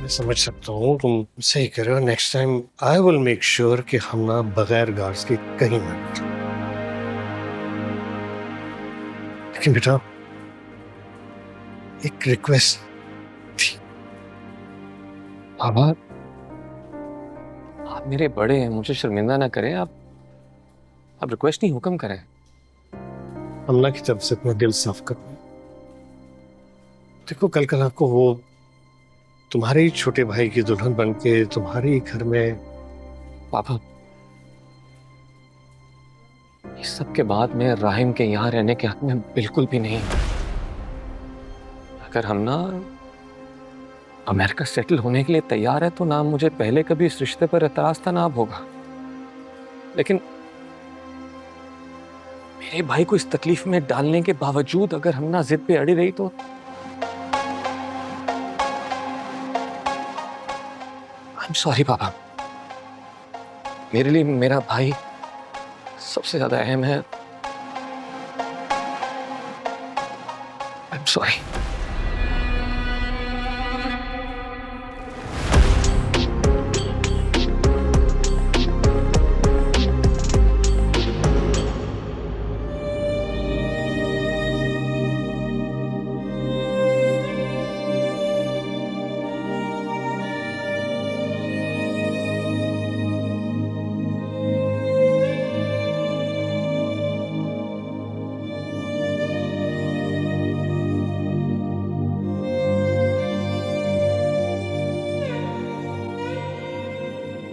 मैं समझ सकता हूँ, तुम सही कह रहे हो। Next time I will make sure कि हम ना बगैर गार्ड्स के कहीं ना निकलें। लेकिन बेटा, एक रिक्वेस्ट थी। बाबा, आप मेरे बड़े हैं, मुझे शर्मिंदा ना करें। आप रिक्वेस्ट नहीं, हुक्म करें। अल्लाह की तरफ से अपना दिल साफ करो। देखो, कल कल आपको वो तुम्हारे ही छोटे भाई की दुल्हन बन के तुम्हारे ही घर में। पापा, इस सब के बाद मैं राहिम के यहाँ रहने के हक में बिल्कुल भी नहीं। अगर हम ना अमेरिका सेटल होने के लिए तैयार है तो ना मुझे पहले कभी इस रिश्ते पर एतराज था, ना अब होगा। लेकिन मेरे भाई को इस तकलीफ में डालने के बावजूद अगर हम ना जिद पे अड़ी रही तो आई एम सॉरी पापा। मेरे लिए मेरा भाई सबसे ज्यादा अहम है। I am sorry.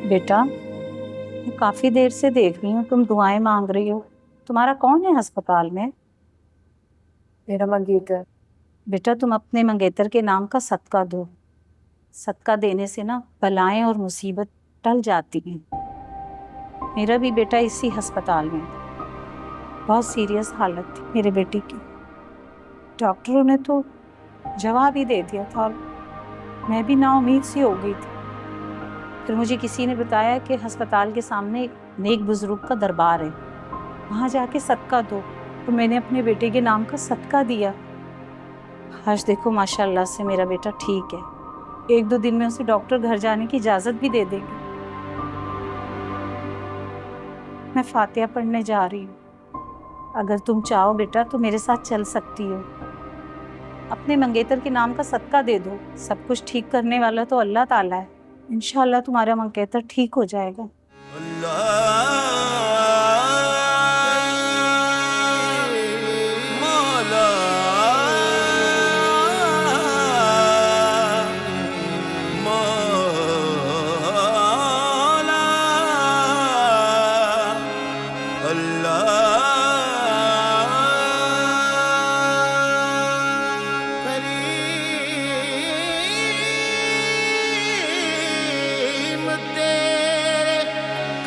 बेटा, मैं काफी देर से देख रही हूँ तुम दुआएं मांग रही हो। तुम्हारा कौन है अस्पताल में? मेरा मंगेतर। बेटा, तुम अपने मंगेतर के नाम का सदका दो। सदका देने से ना बलाएं और मुसीबत टल जाती हैं। मेरा भी बेटा इसी अस्पताल में था। बहुत सीरियस हालत थी मेरे बेटे की। डॉक्टरों ने तो जवाब ही दे दिया था और मैं भी नाउम्मीद सी हो गई थी। फिर मुझे किसी ने बताया कि अस्पताल के सामने एक नेक बुजुर्ग का दरबार है, वहाँ जाके सदका दो। तो मैंने अपने बेटे के नाम का सदका दिया। आज देखो माशाल्लाह से मेरा बेटा ठीक है। 1-2 दिन में उसे डॉक्टर घर जाने की इजाज़त भी दे देंगे। मैं फातिहा पढ़ने जा रही हूँ। अगर तुम चाहो बेटा तो मेरे साथ चल सकती हो। अपने मंगेतर के नाम का सदका दे दो। सब कुछ ठीक करने वाला तो अल्लाह ताला है। इंशाअल्लाह तुम्हारा मंगेतर ठीक हो जाएगा।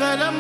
करम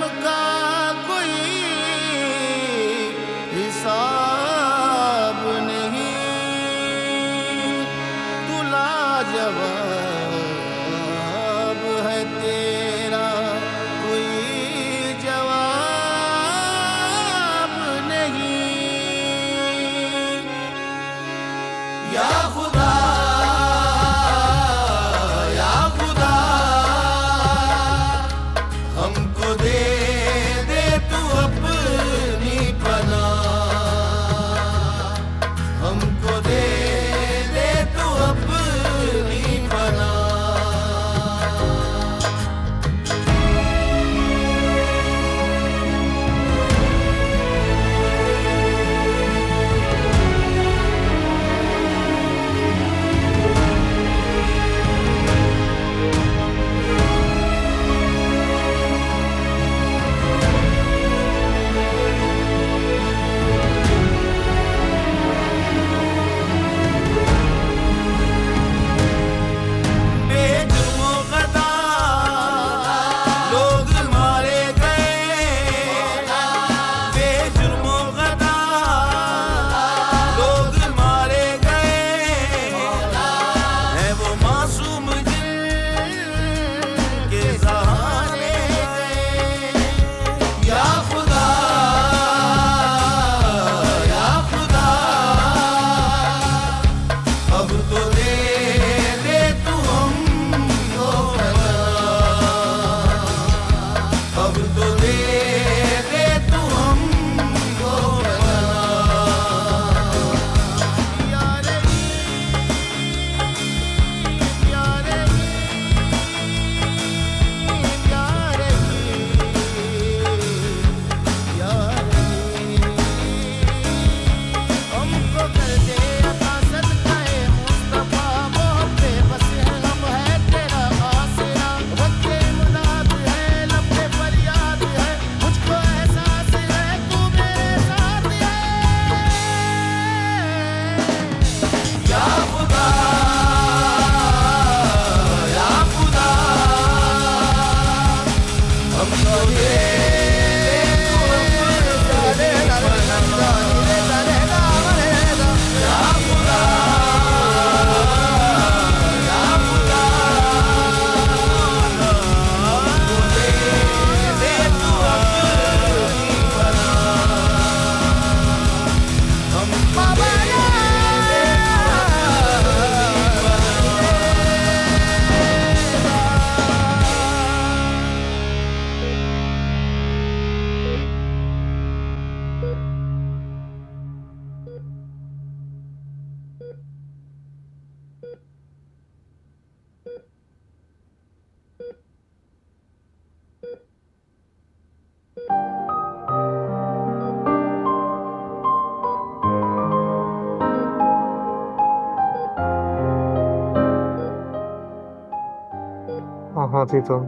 कहाँ थी तुम?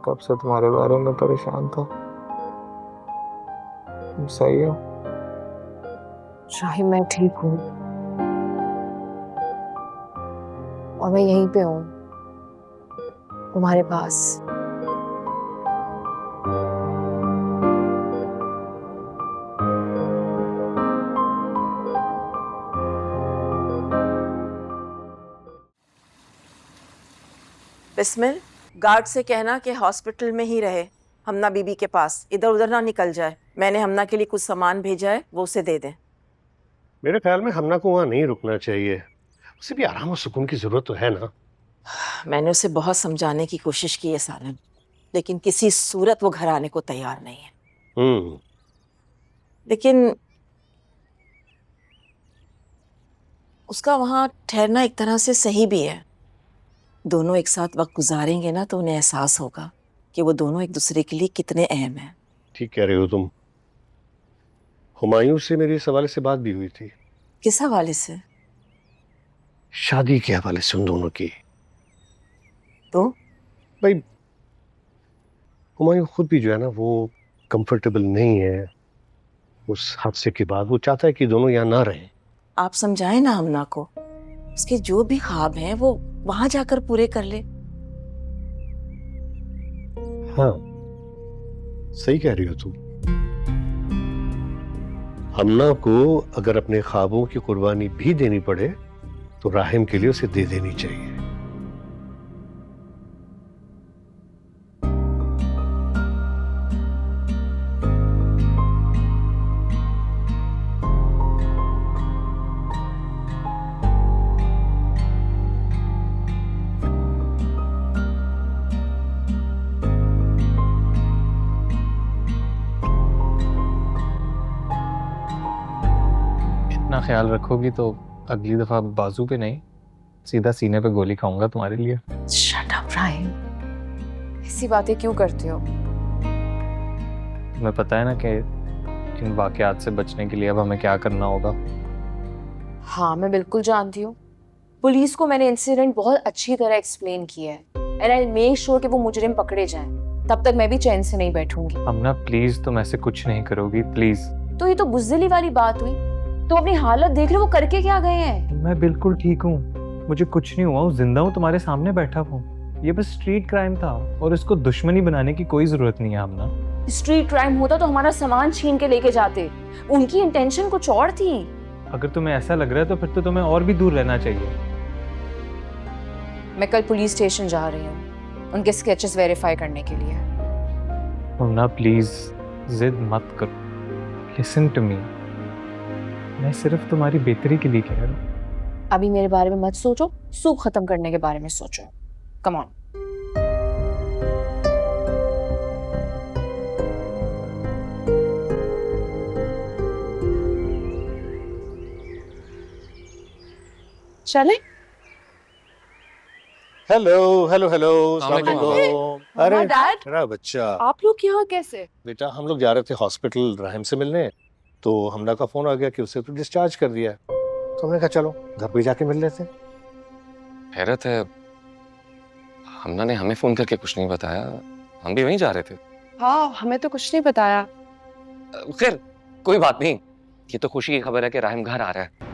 कब से तुम्हारे बारे में परेशान था। तुम सही हो? शाहिद मैं ठीक हूँ और मैं यहीं पे हूँ तुम्हारे पास। बिस्मिल, गार्ड से कहना कि हॉस्पिटल में ही रहे, हमना बीबी के पास, इधर उधर ना निकल जाए। मैंने हमना के लिए कुछ सामान भेजा है, वो उसे दे दें। मेरे ख्याल में हमना को वहाँ नहीं रुकना चाहिए, उसे भी आराम और सुकून की जरूरत तो है ना। मैंने उसे बहुत समझाने की कोशिश की है सालन, लेकिन किसी सूरत वो घर आने को तैयार नहीं है। लेकिन उसका वहाँ ठहरना एक तरह से सही भी है। दोनों एक साथ वक्त गुजारेंगे ना तो उन्हें एहसास होगा कि वो दोनों एक दूसरे के लिए कितने अहम हैं। ठीक कह रहे हो तुम। हुमायूं से मेरी इस हवाले से बात भी हुई थी। किस हवाले से? शादी के हवाले से उन दोनों की। तो भाई हुमायूं खुद भी जो है ना वो कंफर्टेबल नहीं है उस हादसे के बाद। वो चाहता है कि दोनों यहाँ ना रहें। आप समझाएं ना हमना को, उसके जो भी ख्वाब हैं वो वहां जाकर पूरे कर ले। हाँ सही कह रही हो तुम। हमना को अगर अपने ख्वाबों की कुर्बानी भी देनी पड़े तो राहिम के लिए उसे दे देनी चाहिए। इतना ख्याल रखोगी तो अगली दफा बाजू पे नहीं, सीधा सीने पे गोली खाऊंगा तुम्हारे लिए। शट अप राहिम, ऐसी बातें क्यों करते हो? तुम्हें पता है ना कि इन वाकयात से बचने के लिए अब हमें क्या करना होगा। हाँ मैं बिल्कुल जानती हूँ। पुलिस को मैंने इंसिडेंट बहुत अच्छी तरह एक्सप्लेन किया है एंड आई मेक श्योर कि वो मुजरिम पकड़े जाएं। तब तक मैं भी चैन से नहीं बैठूंगी। हमना प्लीज तुम ऐसे कुछ नहीं करोगी प्लीज। तो ये तो बुज़दिली वाली बात हुई। तो अपनी हालत देख लो, वो करके क्या गए हैं। मैं बिल्कुल ठीक हूँ, मुझे कुछ नहीं हुआ, हूँ जिंदा हूँ, तुम्हारे सामने बैठा हूँ। ये बस स्ट्रीट क्राइम था और इसको दुश्मनी बनाने की कोई जरूरत नहीं है हमना। स्ट्रीट क्राइम होता तो हमारा सामान छीन के लेके जाते। उनकी इंटेंशन कुछ और थी। अगर तुम्हें ऐसा लग रहा है तो फिर तो तुम्हें और भी दूर रहना चाहिए। मैं कल पुलिस स्टेशन जा रही हूँ उनके स्केचेस वेरीफाई करने के लिए। हमना प्लीज जिद मत करो, लिसन टू मी। मैं सिर्फ तुम्हारी बेहतरी के लिए कह रहा हूँ। अभी मेरे बारे में मत सोचो, सूप खत्म करने के बारे में सोचो। Come on. चले? Hello hello hello. अस्सलाम वालेकुम। अरे डैड, मेरा बच्चा। आप लोग यहाँ कैसे? बेटा हम लोग जा रहे थे हॉस्पिटल राहिम से मिलने, तो हमना का फोन आ गया कि उसे तो डिस्चार्ज कर दिया। तो हमने कहा चलो घर पे जाके मिल लेते हैं। हैरत है, हमना ने हमें फोन करके कुछ नहीं बताया, हम भी वहीं जा रहे थे। हाँ हमें तो कुछ नहीं बताया। खैर कोई बात नहीं, ये तो खुशी की खबर है कि राहिम घर आ रहा है।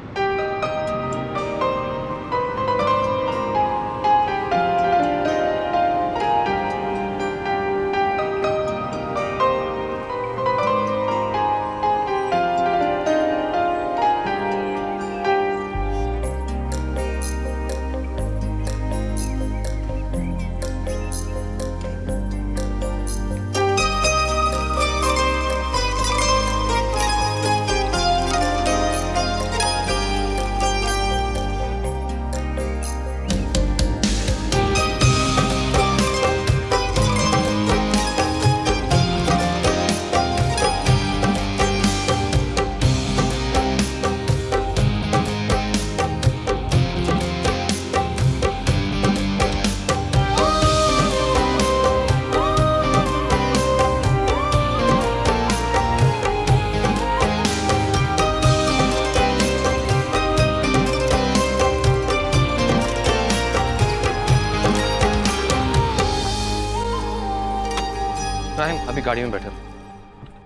अपनी गाड़ी में बैठे।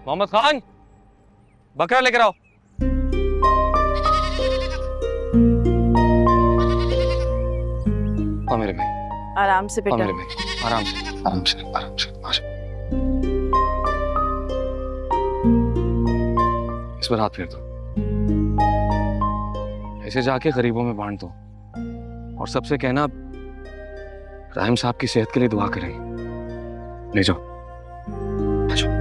मोहम्मद खान, बकरा लेकर आओ। हाँ मेरे भाई, आराम से हाँ बेटा। मेरे भाई, आराम से आराम से आराम से। आराम। इस पर हाथ फेर दो, ऐसे जाके गरीबों में बांट दो, और सबसे कहना राहिम साहब की सेहत के लिए दुआ करें। ले जाओ, ले जाओ।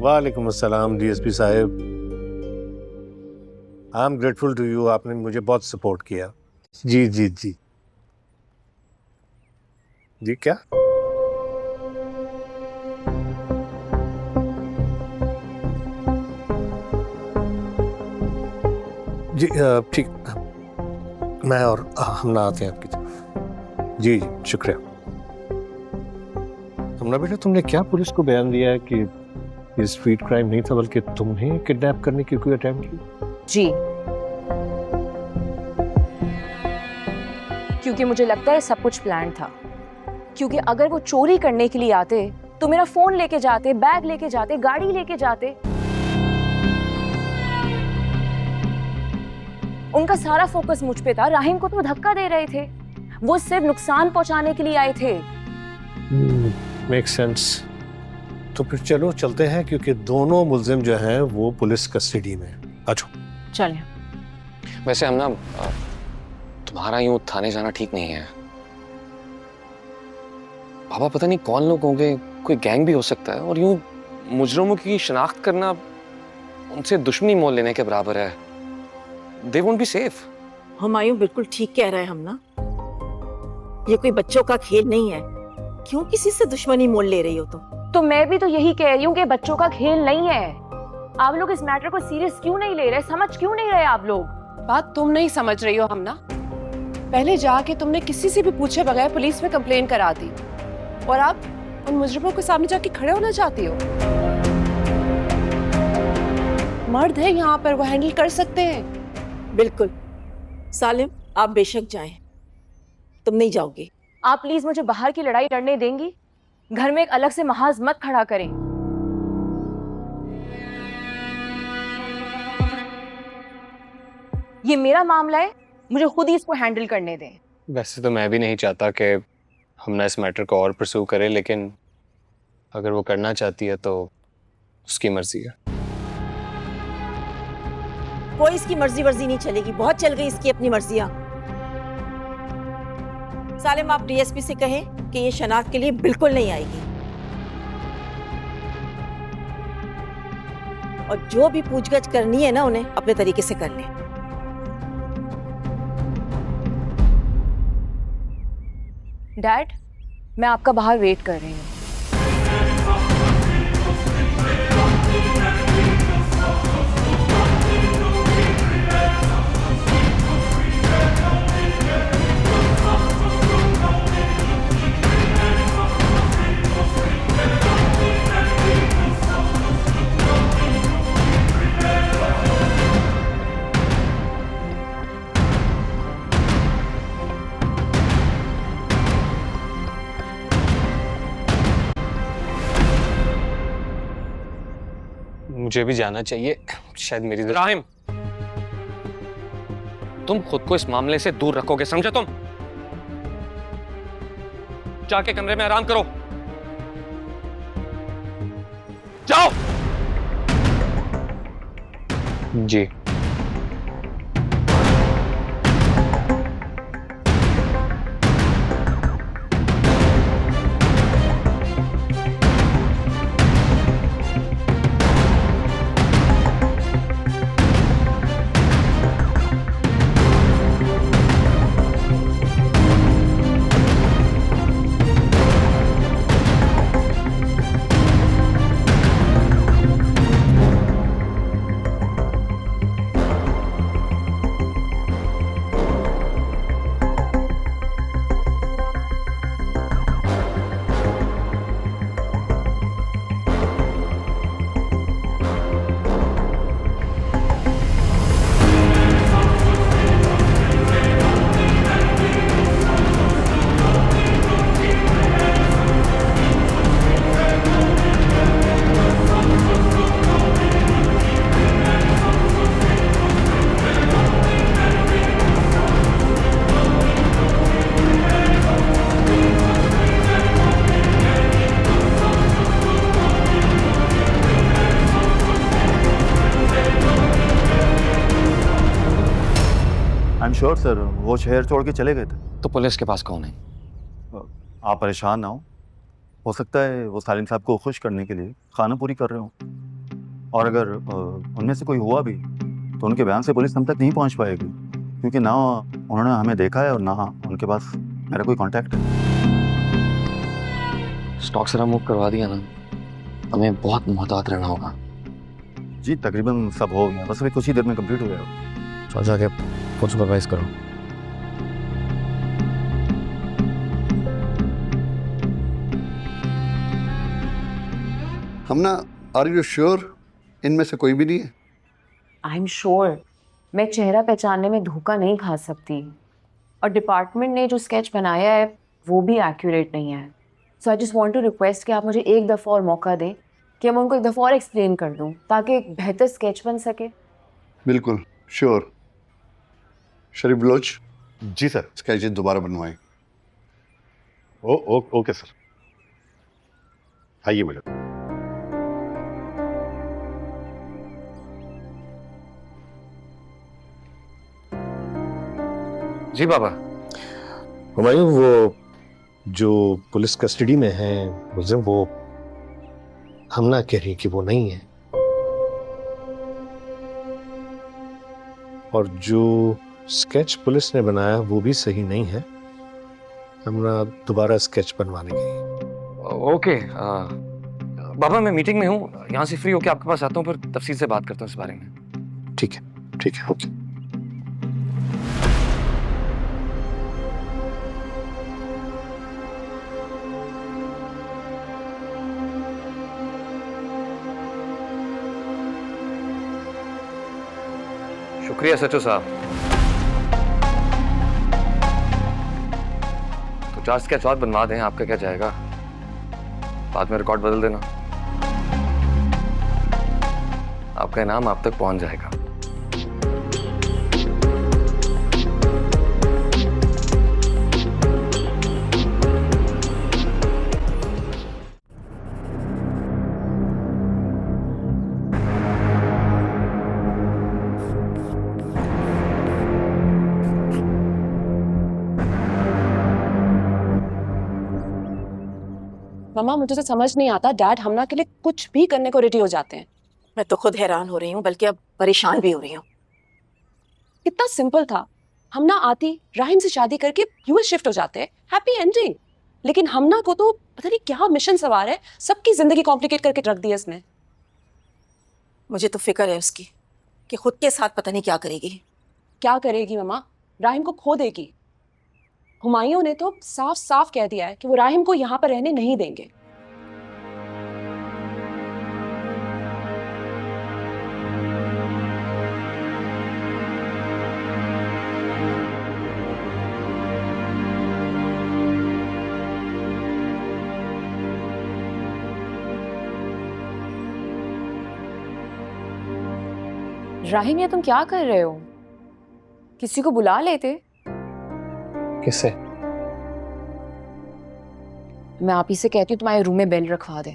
वालेकुम अस्सलाम डीएसपी साहब, I am grateful to you, आपने मुझे बहुत सपोर्ट किया। जी जी जी जी। क्या? जी ठीक, मैं और हम आते हैं आपकी तरफ। जी जी शुक्रिया। हमना बेटा, तुमने क्या पुलिस को बयान दिया है कि ये स्ट्रीट क्राइम नहीं था बल्कि तुम्हें किडनैप करने की कोई अटेम्प्ट की? जी, क्योंकि मुझे लगता है सब कुछ प्लान था। क्योंकि अगर वो चोरी करने के लिए आते तो मेरा फोन लेके जाते, बैग लेके जाते, गाड़ी लेके जाते। उनका सारा फोकस मुझ पे था। राहिम को तो धक्का दे रहे थे, वो सिर्फ नुकसान पहुंचाने के लिए आए थे। Make sense. तो फिर चलो चलते हैं, क्योंकि दोनों मुल्जिम जो हैं वो पुलिस कस्टडी में। अच्छा चलें। वैसे हम ना तुम्हारा यूं थाने जाना ठीक नहीं है बाबा। पता नहीं कौन लोग होंगे, कोई गैंग भी हो सकता है, और यूं मुजरिमों की शिनाख्त करना उनसे दुश्मनी मोल लेने के बराबर है। They won't be safe. Humayun बिल्कुल ठीक कह रहा है हम ना, ये कोई बच्चों का खेल नहीं है। क्यों किसी से दुश्मनी मोल ले रही हो तुम? तो मैं भी तो यही कह रही हूँ कि बच्चों का खेल नहीं है। आप लोग इस मैटर को सीरियस क्यों नहीं ले रहे, समझ क्यों नहीं रहे आप लोग? बात तुम नहीं समझ रही हो हम ना। पहले जाके तुमने किसी से भी पूछे बगैर पुलिस में कंप्लेन करा दी, और आप उन मुजरिमों के सामने जाके खड़े होना चाहती हो। मर्द है यहाँ पर, वो हैंडल कर सकते हैं। बिल्कुल सालिम, आप बेशक जाएं, तुम नहीं जाओगी। आप प्लीज मुझे बाहर की लड़ाई लड़ने देंगी? घर में एक अलग से महाज मत खड़ा करें। ये मेरा मामला है, मुझे खुद ही इसको हैंडल करने दें। वैसे तो मैं भी नहीं चाहता कि हम ना इस मैटर को और परस्यू करें, लेकिन अगर वो करना चाहती है तो उसकी मर्जी है। कोई इसकी मर्जी वर्जी नहीं चलेगी, बहुत चल गई इसकी अपनी मर्जियां। सालिम, आप डीएसपी से कहें कि ये शनाख्त के लिए बिल्कुल नहीं आएगी, और जो भी पूछगछ करनी है ना उन्हें अपने तरीके से कर लें। डैड, मैं आपका बाहर वेट कर रही हूँ। मुझे भी जाना चाहिए, शायद मेरी राहिम, तुम खुद को इस मामले से दूर रखोगे, समझे? तुम जाके कमरे में आराम करो, जाओ। जी श्योर सर, वो शहर छोड़ के चले गए थे। तो पुलिस के पास कौन है? आप परेशान ना हो सकता है वो सालिम साहब को खुश करने के लिए खाना पूरी कर रहे हो, और अगर उनमें से कोई हुआ भी तो उनके बयान से पुलिस हम तक नहीं पहुंच पाएगी, क्योंकि ना उन्होंने हमें देखा है और ना उनके पास मेरा कोई कांटेक्ट है। स्टॉक सारा मूव करवा दिया ना, हमें बहुत मोहतात रहना होगा। जी तकरीबन सब हो गया, बस अभी कुछ ही देर में कंप्लीट हो गया। तो जाके फुल सुपरवाइज करो। हमना, आर यू श्योर इनमें से कोई भी नहीं है? I am sure. मैं चेहरा पहचानने में धोखा नहीं खा सकती, और डिपार्टमेंट ने जो स्केच बनाया है वो भी एक्यूरेट नहीं है। So I just want to request कि आप मुझे एक दफ़ा और मौका दें कि मैं उनको एक दफ़ा और एक्सप्लेन कर दूं, ताकि एक बेहतर स्केच बन सके। बिल्कुल श्योर। शरीफ बलोच, जी सर। स्केचेस दोबारा बनवाएं। ओके सर, आइए मैडम। जी बाबा। हुमायूं, वो जो पुलिस कस्टडी में है मुलजिम, वो हम ना कह रही कि वो नहीं है, और जो स्केच पुलिस ने बनाया वो भी सही नहीं है। हम ना दोबारा स्केच बनवाने गए। ओके बाबा, मैं मीटिंग में हूँ, यहाँ से फ्री होके आपके पास आता हूँ, फिर तफसील से बात करता हूँ इस बारे में। ठीक है, ओके। शुक्रिया सचो साहब। तो 4 स्केच और बनवा दें, आपका क्या जाएगा? बाद में रिकॉर्ड बदल देना, आपका इनाम आप तक पहुंच जाएगा। मम्मा, मुझे तो समझ नहीं आता, डैड हमना के लिए कुछ भी करने को रेडी हो जाते हैं। मैं तो खुद हैरान हो रही हूँ, बल्कि अब परेशान भी हो रही हूँ। कितना सिंपल था, हमना आती, राहिम से शादी करके यूएस शिफ्ट हो जाते हैं, हैप्पी एंडिंग। लेकिन हमना को तो पता नहीं क्या मिशन सवार है, सबकी जिंदगी कॉम्प्लिकेट करके रख दी है इसने। मुझे तो फिक्र है उसकी कि खुद के साथ पता नहीं क्या करेगी। क्या करेगी मम्मा? राहिम को खो देगी। हुमायूं ने तो साफ साफ कह दिया है कि वो राहिम को यहाँ पर रहने नहीं देंगे। राहिम, ये तुम क्या कर रहे हो? किसी को बुला लेते। किससे? मैं आप ही से कहती हूँ तुम्हारे रूम में बेल रखवा दे,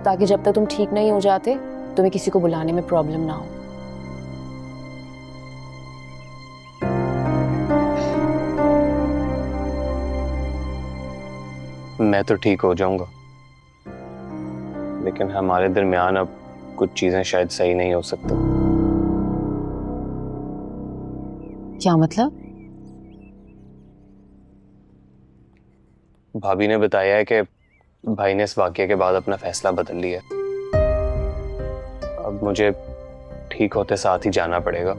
ताकि जब तक तुम ठीक नहीं हो जाते तुम्हें किसी को बुलाने में प्रॉब्लम ना हो। मैं तो ठीक हो जाऊंगा, लेकिन हमारे दरमियान अब कुछ चीजें शायद सही नहीं हो सकती। क्या मतलब? भाभी ने बताया है कि भाई ने इस वाकये के बाद अपना फैसला बदल लिया। अब मुझे ठीक होते साथ ही जाना पड़ेगा।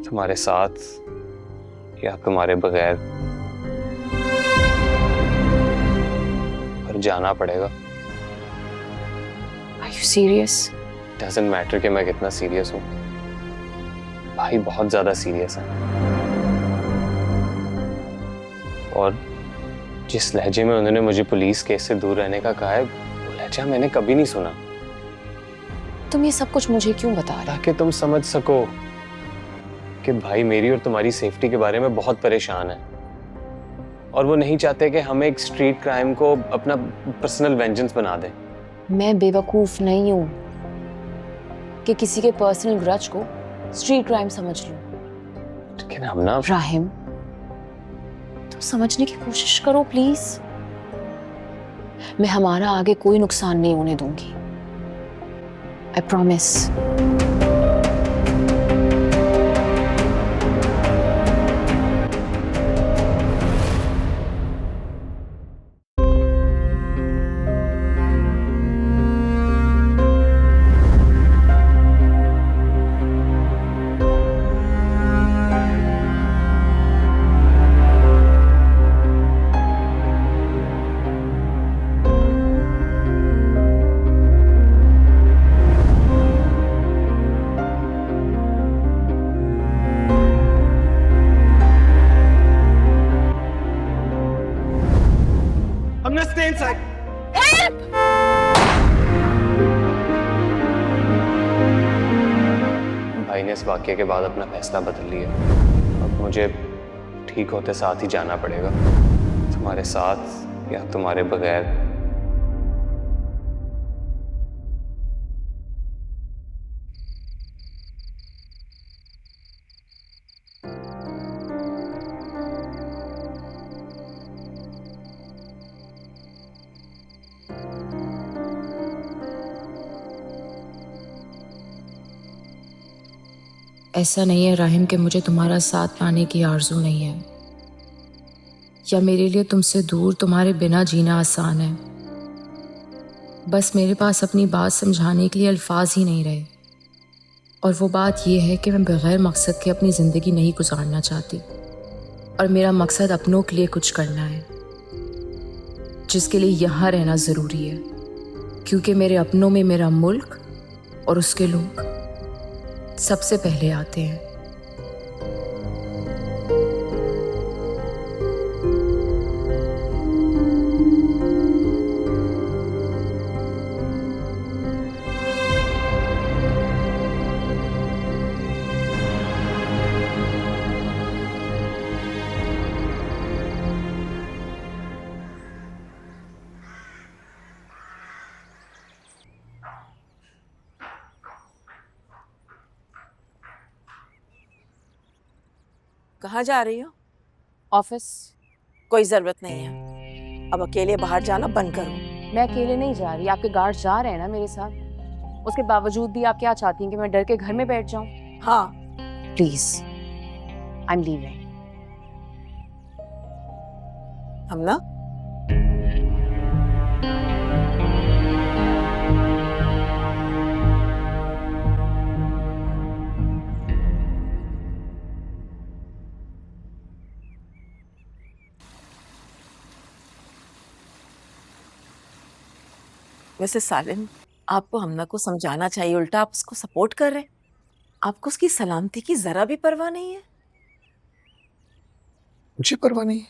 तुम्हारे साथ या तुम्हारे बगैर, पर जाना पड़ेगा। Are you serious? Doesn't matter कि मैं कितना सीरियस हूँ, भाई बहुत ज्यादा सीरियस है। और जिस लहजे में उन्होंने मुझे पुलिस केस से दूर रहने का कहा है, वो लहजा मैंने कभी नहीं सुना। तुम ये सब कुछ मुझे क्यों बता रहे? ताकि तुम समझ सको कि भाई मेरी और तुम्हारी सेफ्टी के बारे में बहुत परेशान है, और वो नहीं चाहते कि हम एक स्ट्रीट क्राइम को अपना पर्सनल वेंजेंस बना दें। मैं बेवकूफ नहीं हूँ कि किसी के पर्सनल ग्रज को स्ट्रीट क्राइम समझ लूं। लेकिन हमना राहिम, तुम समझने की कोशिश करो प्लीज। मैं हमारा आगे कोई नुकसान नहीं होने दूंगी, आई प्रॉमिस। हमने स्टे इनसाइड। भाई ने इस वाक्य के बाद अपना फैसला बदल लिया। अब मुझे ठीक होते साथ ही जाना पड़ेगा, तुम्हारे साथ या तुम्हारे बगैर। ऐसा नहीं है राहिम कि मुझे तुम्हारा साथ पाने की आरजू नहीं है, या मेरे लिए तुमसे दूर तुम्हारे बिना जीना आसान है। बस मेरे पास अपनी बात समझाने के लिए अल्फाज ही नहीं रहे, और वो बात ये है कि मैं बगैर मकसद के अपनी ज़िंदगी नहीं गुजारना चाहती, और मेरा मकसद अपनों के लिए कुछ करना है, जिसके लिए यहाँ रहना ज़रूरी है, क्योंकि मेरे अपनों में मेरा मुल्क और उसके लोग सबसे पहले आते हैं। कहाँ जा रही हो? ऑफिस। कोई जरूरत नहीं है, अब अकेले बाहर जाना बंद करो। मैं अकेले नहीं जा रही, आपके गार्ड जा रहे हैं ना मेरे साथ। उसके बावजूद भी आप क्या चाहती हैं कि मैं डर के घर में बैठ जाऊं? हाँ, प्लीज, आई एम लीविंग। हमना, वैसे सालिम, आपको हमना को समझाना चाहिए, उल्टा आप उसको सपोर्ट कर रहे हैं। आपको उसकी सलामती की जरा भी परवाह नहीं है। मुझे परवाह नहीं है?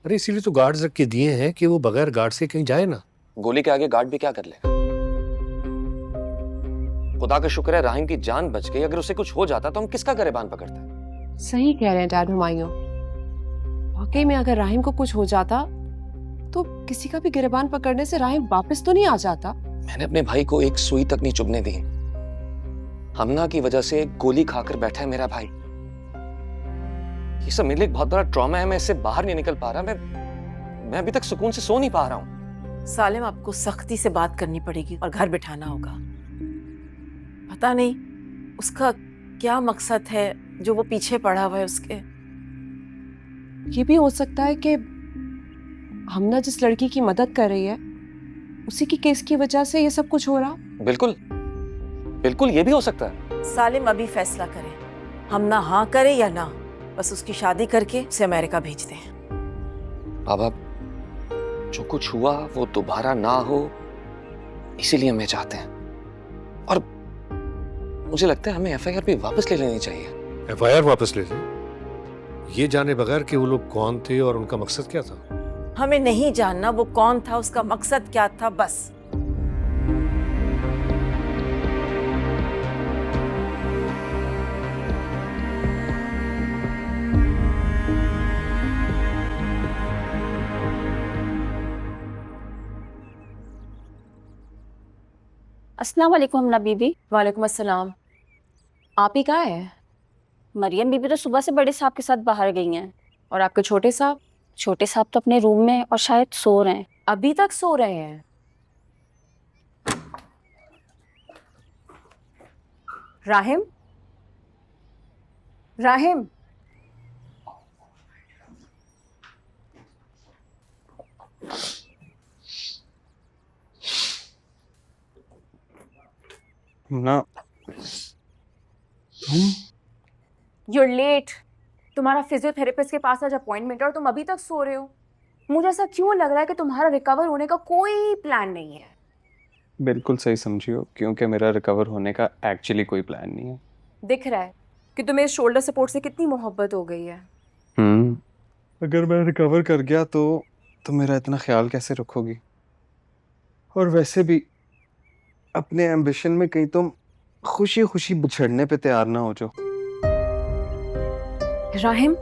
अरे इसीलिए तो गार्ड्स रख के दिए हैं कि वो बगैर गार्ड से कहीं जाए ना। गोली के आगे गार्ड भी क्या कर लेगा? खुदा का शुक्र है राहिम की जान बच गई, अगर उसे कुछ हो जाता तो हम किसका गिरबान पकड़ते? सही कह रहे हैं डैड हुमायूं। वाकई में अगर राहिम को कुछ हो जाता तो किसी का भी गिरबान पकड़ने से राहिम वापस तो नहीं आ जाता। मैंने अपने भाई को एक सुई तक नहीं चुभने दी। हमना की वजह से गोली खाकर बैठा है मेरा भाई। ये सब मेरे लिए एक बहुत बड़ा ट्रॉमा है। मैं इससे बाहर नहीं निकल पा रहा। मैं अभी तक सुकून से सो नहीं पा रहा हूँ। सालिम, आपको सख्ती से बात करनी पड़ेगी और घर बिठाना होगा। पता नहीं उसका क्या मकसद है जो वो पीछे पड़ा हुआ है उसके। ये भी हो सकता है कि हमना जिस लड़की की मदद कर रही है उसी की केस की वजह से ये सब कुछ हो रहा। बिल्कुल बिल्कुल, ये भी हो सकता है। सालिम अभी फैसला करे, हमना हाँ करे या ना। बस उसकी शादी करके उसे अमेरिका भेज दें। बाबा, जो कुछ हुआ वो दोबारा ना हो, इसीलिए हमें चाहते हैं। और मुझे लगता है हमें एफआईआर भी वापस ले लेनी चाहिए। एफआईआर वापस ले लें, ये जाने बगैर कि वो लोग कौन थे और उनका मकसद क्या था। हमें नहीं जानना वो कौन था, उसका मकसद क्या था, बस। अस्सलाम वालेकुम ना बीबी। वालेकुम अस्सलाम। आप ही कहाँ हैं? मरियम बीबी तो सुबह से बड़े साहब के साथ बाहर गई हैं। और आपके छोटे साहब? छोटे साहब तो अपने रूम में और शायद सो रहे हैं। अभी तक सो रहे हैं? राहिम, राहिम, ना you're लेट। तुम्हारा फिजियोथेरेपिस्ट के पास आज अपॉइंटमेंट है और तुम अभी तक सो रहे हो। मुझे ऐसा क्यों लग रहा है कि तुम्हारा रिकवर होने का कोई प्लान नहीं है? बिल्कुल सही समझी हो, क्योंकि मेरा रिकवर होने का एक्चुअली कोई प्लान नहीं है। दिख रहा है कि तुम्हें इस शोल्डर सपोर्ट से कितनी मोहब्बत हो गई है। अगर मैं रिकवर कर गया तो मेरा इतना ख्याल कैसे रखोगी? और वैसे भी अपने एम्बिशन में कहीं तुम खुशी खुशी बिछड़ने पे तैयार ना हो जाओ। राहिम,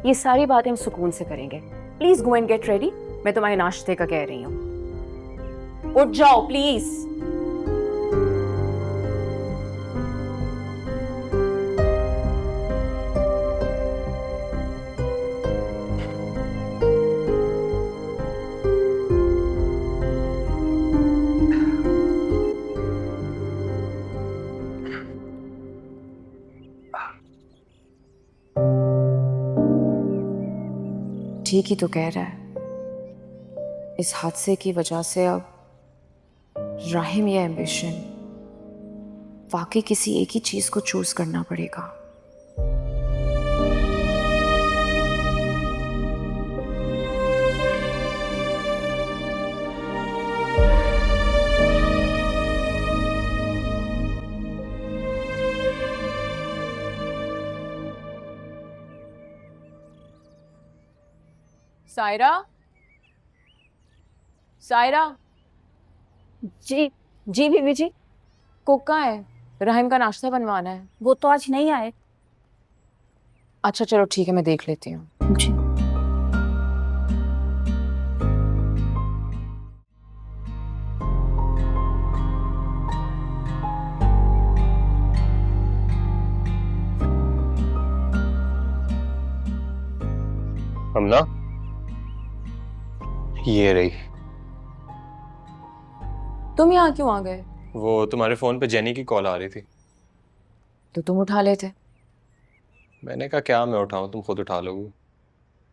ये सारी बातें हम सुकून से करेंगे। Please go and get ready. मैं तुम्हारे नाश्ते का कह रही हूँ। उठ जाओ प्लीज। ठीक ही तो कह रहा है। इस हादसे की वजह से अब राहिम या एम्बिशन, वाकई किसी एक ही चीज को चूज करना पड़ेगा। सायरा, सायरा। जी जी बीबी जी। कुक कहाँ है? राहिम का नाश्ता बनवाना है। वो तो आज नहीं आए। अच्छा चलो ठीक है, मैं देख लेती हूँ। जी। हमना, ये रही। तुम यहाँ क्यों आ गए? वो तुम्हारे फोन पे जेनी की कॉल आ रही थी। तो तुम उठा लेते। मैंने कहा क्या मैं उठाऊं, तुम खुद उठा लोगी।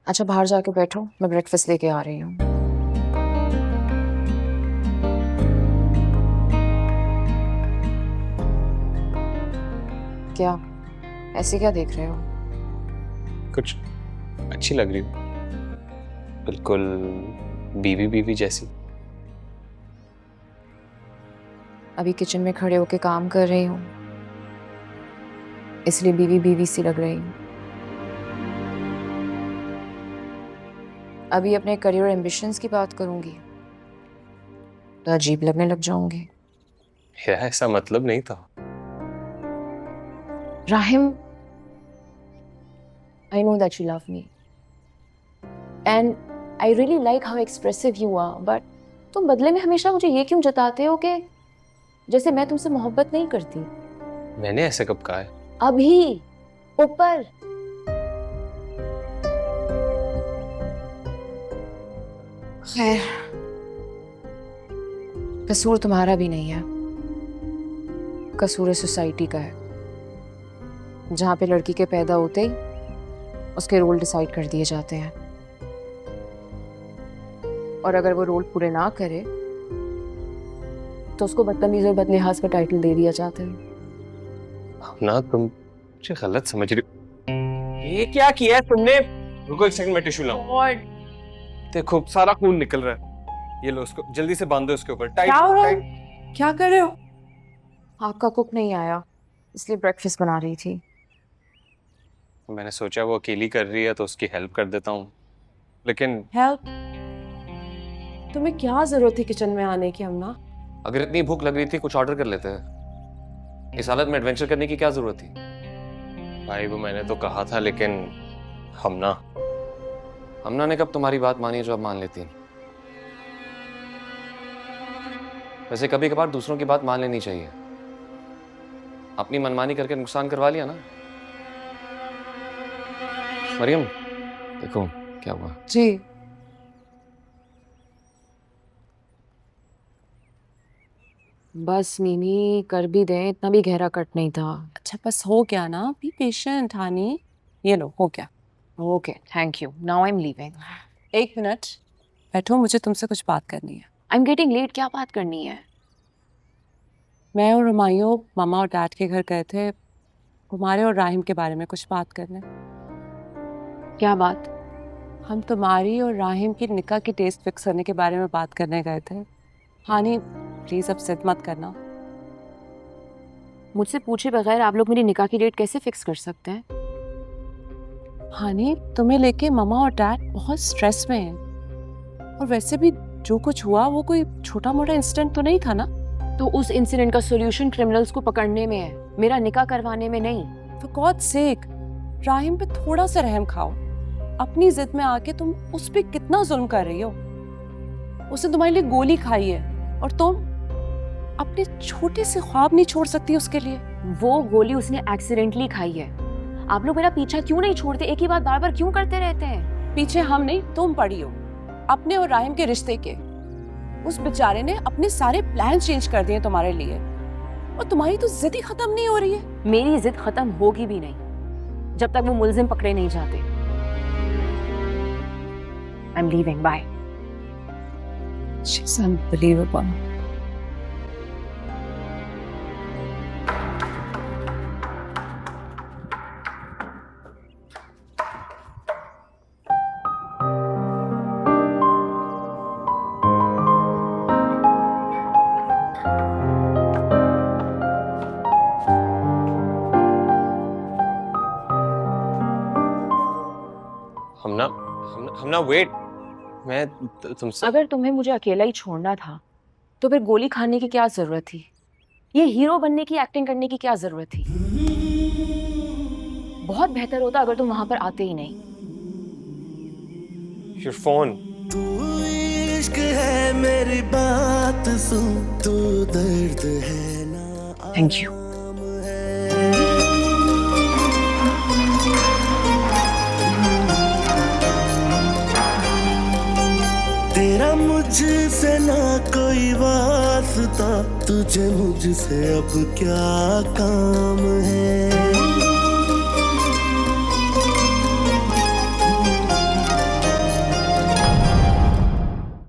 अच्छा बाहर जाके बैठो, मैं ब्रेकफास्ट लेके आ रही हूँ। क्या ऐसे क्या देख रहे हो? कुछ अच्छी लग रही हो, बिल्कुल बीवी बीवी जैसी। अभी किचन में खड़े होके काम कर रही हूँ, इसलिए बीवी बीवी सी लग रही हूँ। अभी अपने करियर और एम्बिशंस की बात करूंगी तो अजीब लगने लग जाऊंगी। यार ऐसा मतलब नहीं था। Rahim, I know that you love me and I really like how expressive you are, but तुम बदले में हमेशा मुझे ये क्यों जताते हो कि जैसे मैं तुमसे मोहब्बत नहीं करती? मैंने ऐसे कब कहा है? अभी ऊपर। खैर, कसूर तुम्हारा भी नहीं है, कसूर सोसाइटी का है, जहां पे लड़की के पैदा होते ही उसके रोल डिसाइड कर दिए जाते हैं और अगर वो रोल पूरे ना करे तो उसको बदतमीज और बदलिहाज का टाइटल दे दिया जाता है। ना तुम मुझे गलत समझ रही हो। ये क्या किया है तुमने? रुको एक सेकंड, मैं टिश्यू लाऊं। देखो सारा खून निकल रहा है। ये लो, उसको जल्दी से बांधो इसके ऊपर। Tight tight. क्या कर रहे हो? आपका कुक नहीं आया इसलिए ब्रेकफास्ट बना रही थी। मैंने सोचा वो अकेली कर रही है तो उसकी हेल्प कर देता हूँ, लेकिन हेल्प? तुम्हें क्या जरूरत थी किचन में आने की हमना? अगर इतनी भूख लग रही थी कुछ ऑर्डर कर लेते हैं। इस हालत में एडवेंचर करने की क्या जरूरत थी? भाई वो मैंने तो कहा था, लेकिन हमना ने कब तुम्हारी बात मानी जो अब मान लेती? वैसे कभी कभार दूसरों की बात मान लेनी चाहिए। अपनी मनमानी करके नुकसान करवा लिया ना। मरियम, देखो क्या हुआ। जी। बस मिमी, कर भी दें, इतना भी गहरा कट नहीं था। अच्छा बस हो गया ना, बी पेशेंट हानी। ये लो हो गया। Okay, thank you. Now I am leaving. 1 minute बैठो, मुझे तुमसे कुछ बात करनी है। I am getting late. क्या बात करनी है? मैं और हुमायूं मामा और डैड के घर गए थे तुम्हारे और राहिम के बारे में कुछ बात करने। क्या बात? हम तुम्हारी और राहिम की निकाह की डेट फिक्स करने के बारे में बात करने गए थे। हानी प्लीज अब जिद मत करना। मुझसे पूछे बगैर आप लोग मेरी निकाह की डेट कैसे फिक्स कर सकते हैं? हानी तुम्हें लेके मामा और डैड बहुत स्ट्रेस में हैं। और वैसे भी जो कुछ हुआ वो कोई छोटा मोटा इंसिडेंट तो नहीं था ना। तो उस इंसिडेंट का सॉल्यूशन क्रिमिनल्स को पकड़ने में है, मेरा निकाह करवाने में नहीं। For God's sake, राहिम पे थोड़ा सा रहम खाओ। अपनी जिद में आके तुम उस पे कितना जुल्म कर रही हो। उसने तुम्हारे लिए गोली खाई है और तुम अपने छोटे से ख्वाब नहीं छोड़ सकती उसके लिए। वो गोली उसने एक्सीडेंटली खाई है। आप लोग मेरा पीछा क्यों नहीं छोड़ते? एक ही बात बार बार क्यों करते रहते हैं? पीछे हम नहीं तुम पड़ी हो अपने और राहिम के रिश्ते के। उस बेचारे ने अपने सारे प्लान चेंज कर दिए तुम्हारे लिए और तुम्हारी तो जिद ही खत्म नहीं हो रही है। मेरी जिद खत्म होगी भी नहीं जब तक वो मुल्जिम पकड़े नहीं जाते। I am leaving, bye. She's unbelievable. हमना वेट, मैं तुमसे। अगर तुम्हें मुझे अकेला ही छोड़ना था तो फिर गोली खाने की क्या जरूरत थी? ये हीरो बनने की, एक्टिंग करने की क्या जरूरत थी? बहुत बेहतर होता अगर तुम वहां पर आते ही नहीं। Your phone. तू इश्क है मेरी बात सुन, तू दर्द है ना। Thank you. तेरा मुझसे ना कोई वास्ता, तुझे मुझसे अब क्या काम है।